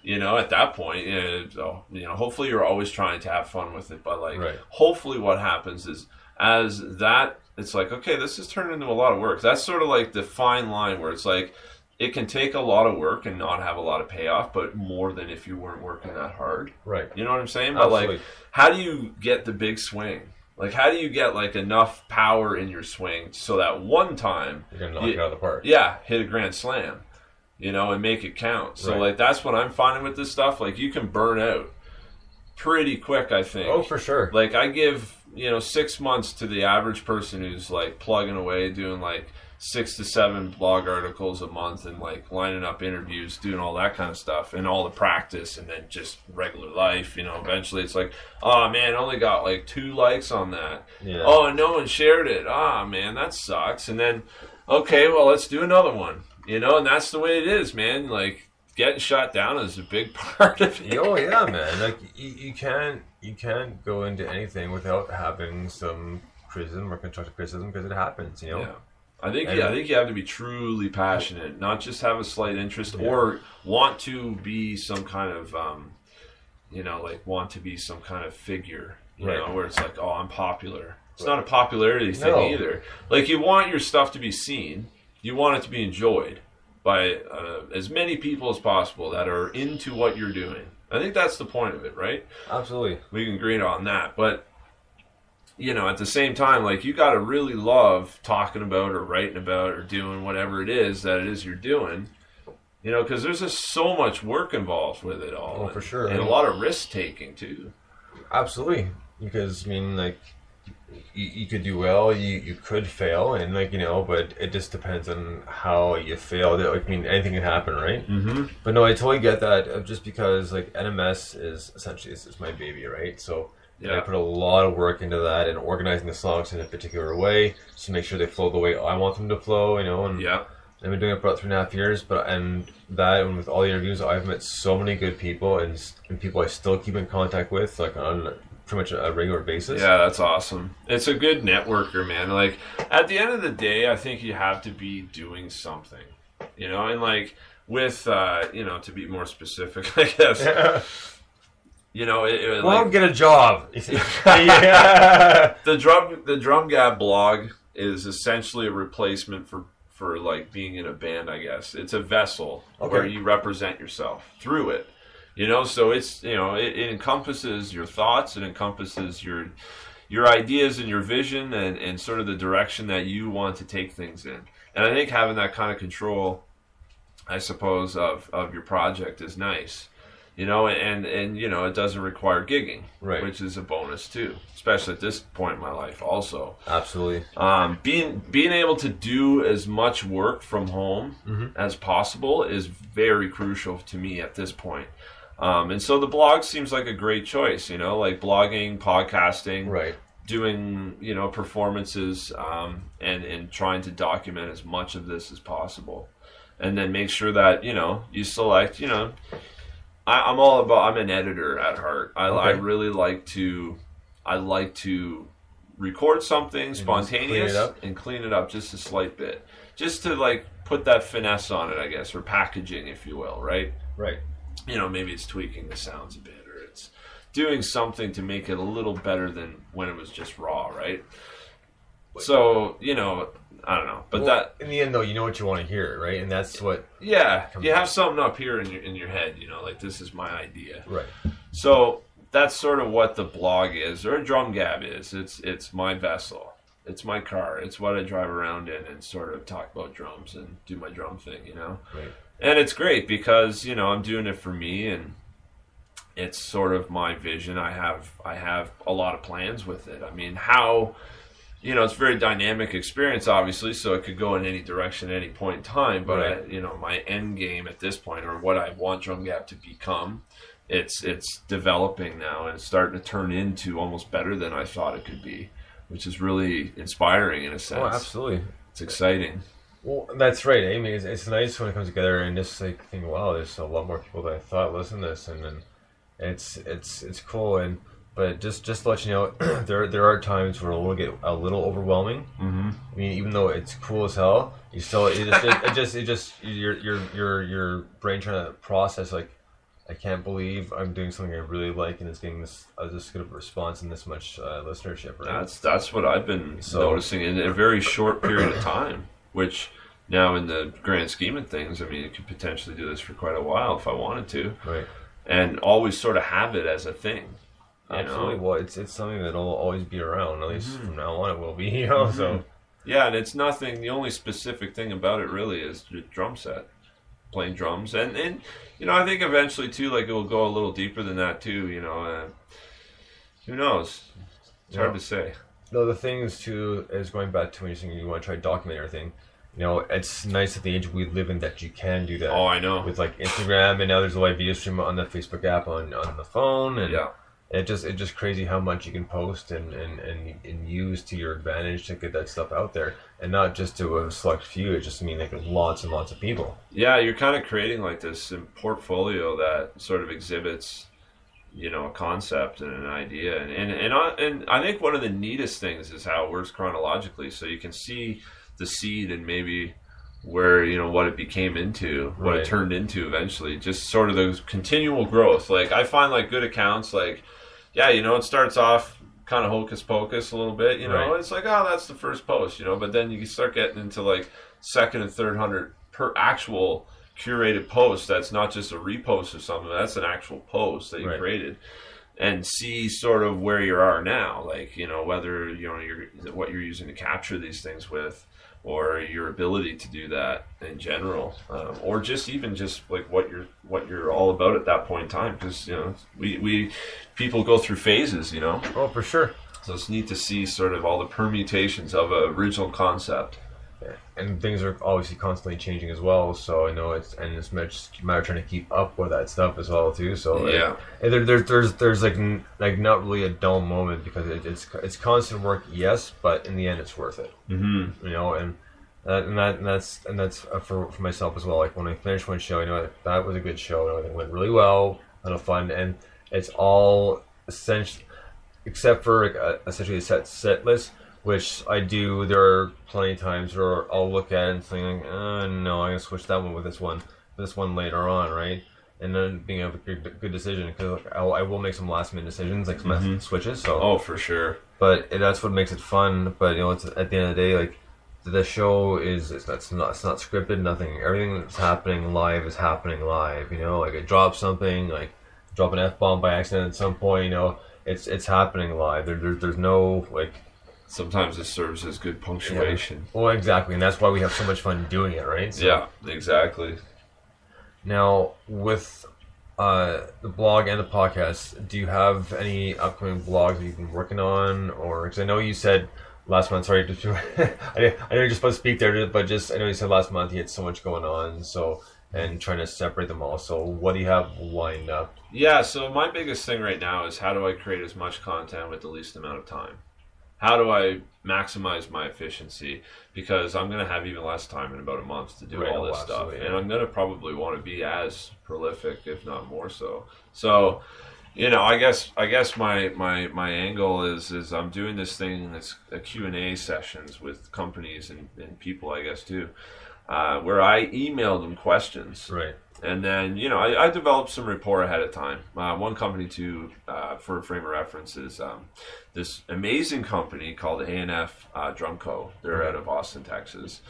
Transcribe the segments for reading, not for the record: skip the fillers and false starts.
You know, at that point, so, you know, hopefully you're always trying to have fun with it. But like, hopefully what happens is as that, it's like, okay, this has turned into a lot of work. That's sort of like the fine line where it's like, it can take a lot of work and not have a lot of payoff, but more than if you weren't working that hard. Right. You know what I'm saying? But like, how do you get the big swing? Like, how do you get like enough power in your swing so that one time you're gonna knock it out of the park? Yeah, hit a grand slam, you know, and make it count. So like, that's what I'm finding with this stuff. Like, you can burn out pretty quick, I think. Oh, for sure. Like, I give 6 months to the average person who's like plugging away, doing like 6 to 7 blog articles a month and like lining up interviews, doing all that kind of stuff and all the practice and then just regular life, eventually it's like, oh man, I only got like 2 likes on that. Yeah. Oh, and no one shared it. Ah, man, that sucks. And then, okay, well, let's do another one, and that's the way it is, man. Like, getting shot down is a big part of it. Oh yeah, man. Like, you can't go into anything without having some criticism or constructive criticism, because it happens, Yeah. I think you have to be truly passionate, not just have a slight interest or want to be some kind of, want to be some kind of figure, where it's like, oh, I'm popular. It's not a popularity thing either. Like, you want your stuff to be seen. You want it to be enjoyed by as many people as possible that are into what you're doing. I think that's the point of it, right? Absolutely. We can agree on that, but at the same time, like, you got to really love talking about or writing about or doing whatever it is you're doing, because there's just so much work involved with it all. Oh, for sure. And a lot of risk taking too. Absolutely. Because, I mean, like, you could do well, you could fail, and but it just depends on how you fail. I mean, anything can happen, right? Mm-hmm. But no, I totally get that, just because, like, NMS is essentially, it's my baby, right? So I put a lot of work into that and organizing the songs in a particular way to make sure they flow the way I want them to flow, and I've been doing it for about 3.5 years, and with all the interviews, I've met so many good people and people I still keep in contact with, like, on pretty much a regular basis. Yeah, that's awesome. It's a good networker, man. Like, at the end of the day, I think you have to be doing something, and like, with, to be more specific, I guess. Yeah. Like, get a job. The Drum Gab blog is essentially a replacement for like being in a band, I guess. It's a vessel where you represent yourself through it. So it's, it encompasses your thoughts, it encompasses your ideas and your vision and sort of the direction that you want to take things in. And I think having that kind of control, I suppose, of your project is nice. And it doesn't require gigging, right, which is a bonus too, especially at this point in my life also. Absolutely. Being able to do as much work from home as possible is very crucial to me at this point. And so the blog seems like a great choice, like blogging, podcasting, right, doing, performances, and trying to document as much of this as possible. And then make sure that, you select, I'm an editor at heart. I really like to record something spontaneous and clean it up just a slight bit. Just to like put that finesse on it, I guess, or packaging, if you will, right? Right. Maybe it's tweaking the sounds a bit, or it's doing something to make it a little better than when it was just raw, right? So, I don't know, but that in the end, though, you know what you want to hear, right? And that's what. Yeah, you have something up here in your head, like, this is my idea, right? So that's sort of what the blog is, or a Drum Gab is. It's my vessel, it's my car, it's what I drive around in and sort of talk about drums and do my drum thing, Right. And it's great because I'm doing it for me, and it's sort of my vision. I have a lot of plans with it. I mean, how. It's a very dynamic experience, obviously, so it could go in any direction at any point in time. But, right. My end game at this point, or what I want Drum Gab to become, it's developing now, and it's starting to turn into almost better than I thought it could be, which is really inspiring in a sense. Oh, absolutely. It's exciting. Well, that's right. I mean, it's nice when it comes together and just like think, wow, there's a lot more people than I thought listen to this, and then it's cool. But just to let you know, there are times where it'll get a little overwhelming. Mm-hmm. I mean, even though it's cool as hell, your brain trying to process, like, I can't believe I'm doing something I really like and it's getting this good of a response and this much listenership. Right? That's what I've been noticing in a very short period of time. Which now, in the grand scheme of things, I mean, you could potentially do this for quite a while if I wanted to, right? And always sort of have it as a thing. Absolutely. Well, it's something that'll always be around. At least from now on, it will be. You know, so. Yeah, and it's nothing. The only specific thing about it really is the drum set, playing drums, and you know, I think eventually too, like it will go a little deeper than that too. You know, who knows? It's hard to say. No, the thing is too is going back to when you're saying you want to try to document everything. You know, it's nice at the age we live in that you can do that. Oh, I know. With like Instagram, and now there's a live video stream on the Facebook app on the phone, and yeah. It's just crazy how much you can post and use to your advantage to get that stuff out there, and not just to a select few. It just like lots and lots of people. Yeah, you're kind of creating like this portfolio that sort of exhibits, you know, a concept and an idea, and I think one of the neatest things is how it works chronologically, so you can see the seed and maybe where, you know, what it became into, what it turned into eventually, just sort of the continual growth. Like I find like good accounts, like. Yeah, you know, it starts off kind of hocus pocus a little bit, you know. It's like, oh, that's the first post, you know. But then you start getting into like second and third hundred per actual curated post. That's not just a repost or something. That's an actual post that you created, and see sort of where you are now. Like, you know, whether you know what you're using to capture these things with, or your ability to do that in general, or just like what you're all about at that point in time. Because you know, we people go through phases, you know. Oh, for sure. So it's neat to see sort of all the permutations of an original concept. Yeah. And things are obviously constantly changing as well. So I know it's a matter of trying to keep up with that stuff as well too. So yeah, there's like not really a dull moment because it's constant work, yes, but in the end it's worth it. Mm-hmm. You know, and that's for myself as well. Like when I finish one show, you know, that was a good show. You know, it went really well, a lot of fun, and it's all essentially except for essentially a set list. Which I do. There are plenty of times where I'll look at it and think, no, I'm gonna switch that one with this one later on, right? And then being a good decision because I will make some last minute decisions, like some switches. So for sure. But that's what makes it fun. But you know, it's at the end of the day, like the show it's not scripted, nothing. Everything that's happening live is happening live. You know, like I drop something, like drop an F-bomb by accident at some point. You know, it's happening live. There's no like. Sometimes it serves as good punctuation. Yeah. Well, exactly, and that's why we have so much fun doing it, right? So, yeah, exactly. Now, with the blog and the podcast, do you have any upcoming blogs that you've been working on? Or, because I know you said last month, sorry, I know you're just supposed to speak there, but just, I know you said last month you had so much going on, so, and trying to separate them all. So what do you have lined up? Yeah, so my biggest thing right now is how do I create as much content with the least amount of time? How do I maximize my efficiency? Because I'm going to have even less time in about a month to do all this stuff. Yeah. And I'm going to probably want to be as prolific, if not more so. So, you know, I guess my angle is I'm doing this thing that's a Q&A sessions with companies and people, I guess, too, where I email them questions. Right. And then, you know, I developed some rapport ahead of time. One company, too, for a frame of reference, is this amazing company called A&F Drum Co. They're out of Austin, Texas.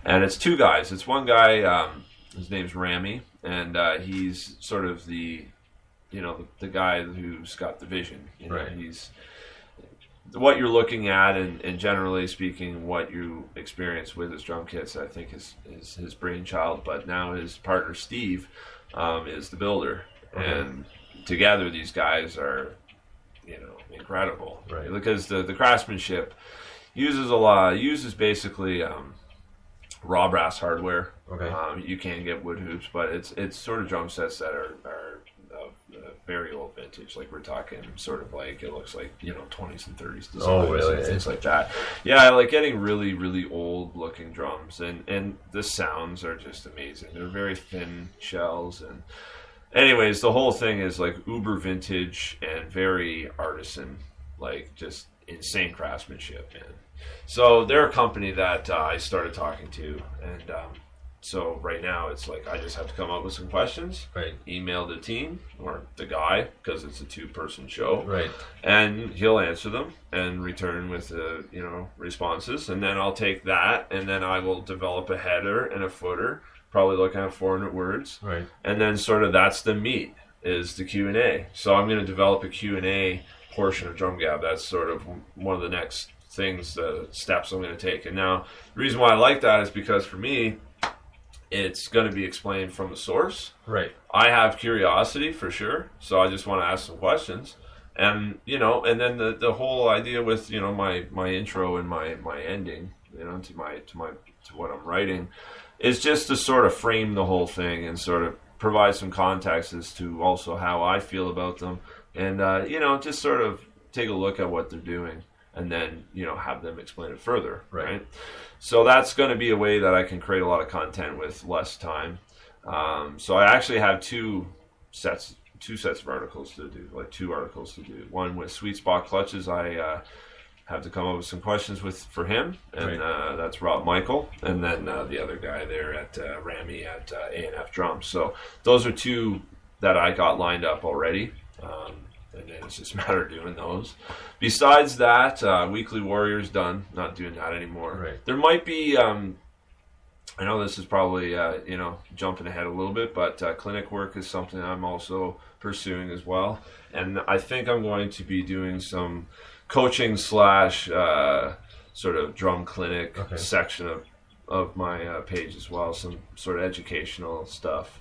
And it's two guys. It's one guy, his name's Rami, and he's sort of the guy who's got the vision. You know, he's what you're looking at, and generally speaking, what you experience with his drum kits, I think is his brainchild. But now his partner Steve is the builder, and together these guys are, you know, incredible. Right. Because the craftsmanship uses basically raw brass hardware. Okay. You can get wood hoops, but it's sort of drum sets that are very old vintage, like we're talking sort of like it looks like, you know, 20s and 30s designs and things like that. Yeah, like getting really, really old looking drums, and the sounds are just amazing. They're very thin shells, and anyways, the whole thing is like uber vintage and very artisan, like just insane craftsmanship, man. So they're a company that I started talking to, and So right now it's like I just have to come up with some questions, right? Email the team or the guy because it's a 2-person show, right? And he'll answer them and return with responses, and then I'll take that and then I will develop a header and a footer, probably looking at 400 words, right? And then sort of that's the meat is the Q&A. So I'm going to develop a Q&A portion of Drum Gab. That's sort of one of the next things, the steps I'm going to take. And now the reason why I like that is because for me, it's going to be explained from the source. Right. I have curiosity for sure, so I just want to ask some questions, and and then the whole idea with my intro and my ending, to what I'm writing, is just to sort of frame the whole thing and sort of provide some context as to also how I feel about them, and just sort of take a look at what they're doing, and then have them explain it further. Right. So that's going to be a way that I can create a lot of content with less time. So I actually have two sets of articles to do, like 2 articles to do. One with Sweet Spot Clutches, I have to come up with some questions for him, and that's Rob Michael, and then the other guy there at Rami at A&F Drums. So those are 2 that I got lined up already. And then it's just a matter of doing those. Besides that, Weekly Warrior's done. Not doing that anymore. Right. There might be, I know this is probably, jumping ahead a little bit, but clinic work is something I'm also pursuing as well. And I think I'm going to be doing some coaching / sort of drum clinic section of my page as well. Some sort of educational stuff.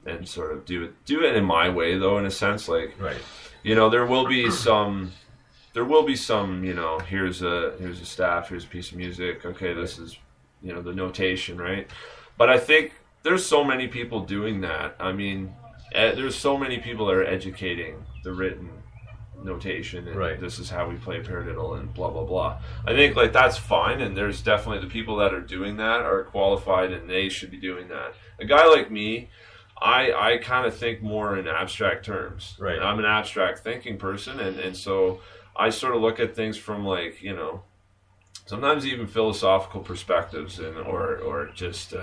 And sort of do it in my way, though, in a sense, like, there will be some, here's a staff, here's a piece of music, okay, this is, the notation, right? But I think there's so many people doing that. I mean, there's so many people that are educating the written notation, and this is how we play paradiddle and blah, blah, blah. I think, like, that's fine, and there's definitely the people that are doing that are qualified, and they should be doing that. A guy like me, I kind of think more in abstract terms. Right. I'm an abstract thinking person, and so I sort of look at things from, like, sometimes even philosophical perspectives, or just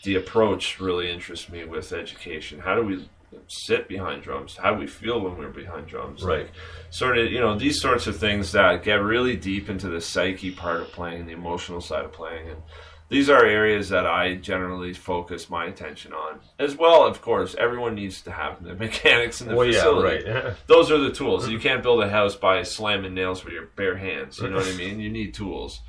the approach really interests me with education. How do we sit behind drums? How do we feel when we're behind drums? Right. Like, sort of, these sorts of things that get really deep into the psyche part of playing, the emotional side of playing, and these are areas that I generally focus my attention on. As well, of course, everyone needs to have the mechanics in the facility. Yeah, right. Those are the tools. You can't build a house by slamming nails with your bare hands. You know what I mean? You need tools.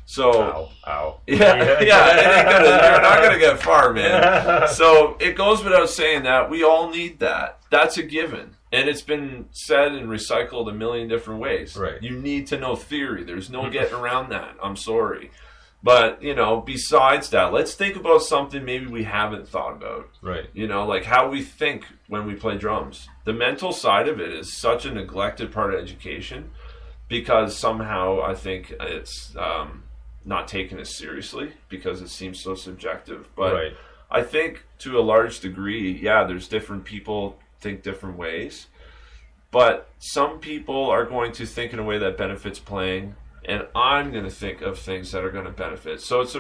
So, ow. Yeah, you're not going to get far, man. So it goes without saying that we all need that. That's a given. And it's been said and recycled a million different ways. Right. You need to know theory. There's no getting around that. I'm sorry. But, besides that, let's think about something maybe we haven't thought about. Right. Like how we think when we play drums. The mental side of it is such a neglected part of education because somehow I think it's not taken as seriously because it seems so subjective. But I think to a large degree, there's different people think different ways. But some people are going to think in a way that benefits playing. And I'm going to think of things that are going to benefit. So it's a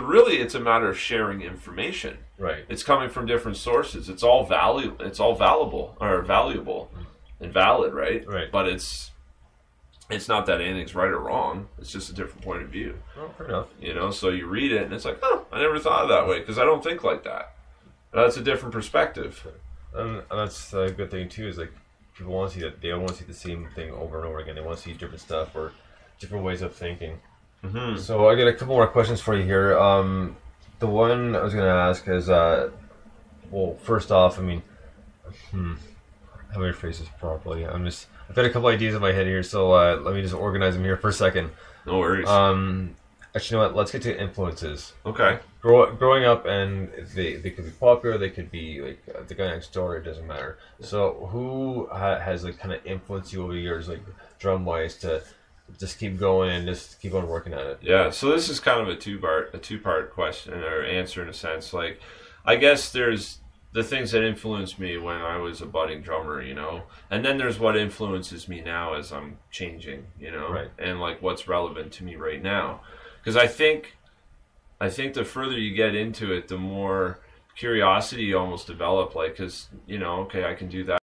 matter of sharing information. Right. It's coming from different sources. It's all valuable and valid, right? Right. But it's not that anything's right or wrong. It's just a different point of view. Well, fair enough. So you read it and it's like, oh, I never thought of that way because I don't think like that. That's a different perspective. And that's a good thing too. Is like people want to see that they don't want to see the same thing over and over again. They want to see different stuff or different ways of thinking. Mm-hmm. So I got a couple more questions for you here. The one I was going to ask is, first off, I mean, how do I phrase this properly? I've got a couple ideas in my head here, so let me just organize them here for a second. No worries. Actually, you know what? Let's get to influences. Okay. Growing up, and they could be popular. They could be like the guy next door. It doesn't matter. So who has like kind of influenced you over the years, like drum wise, to just keep going and just keep on working at it? Yeah, so this is kind of a two-part question or answer in a sense. Like, I guess there's the things that influenced me when I was a budding drummer, and then there's what influences me now as I'm changing, Right. and like what's relevant to me right now. Because I think I think the further you get into it, the more curiosity you almost develop. Like, because, you know, okay, I can do that.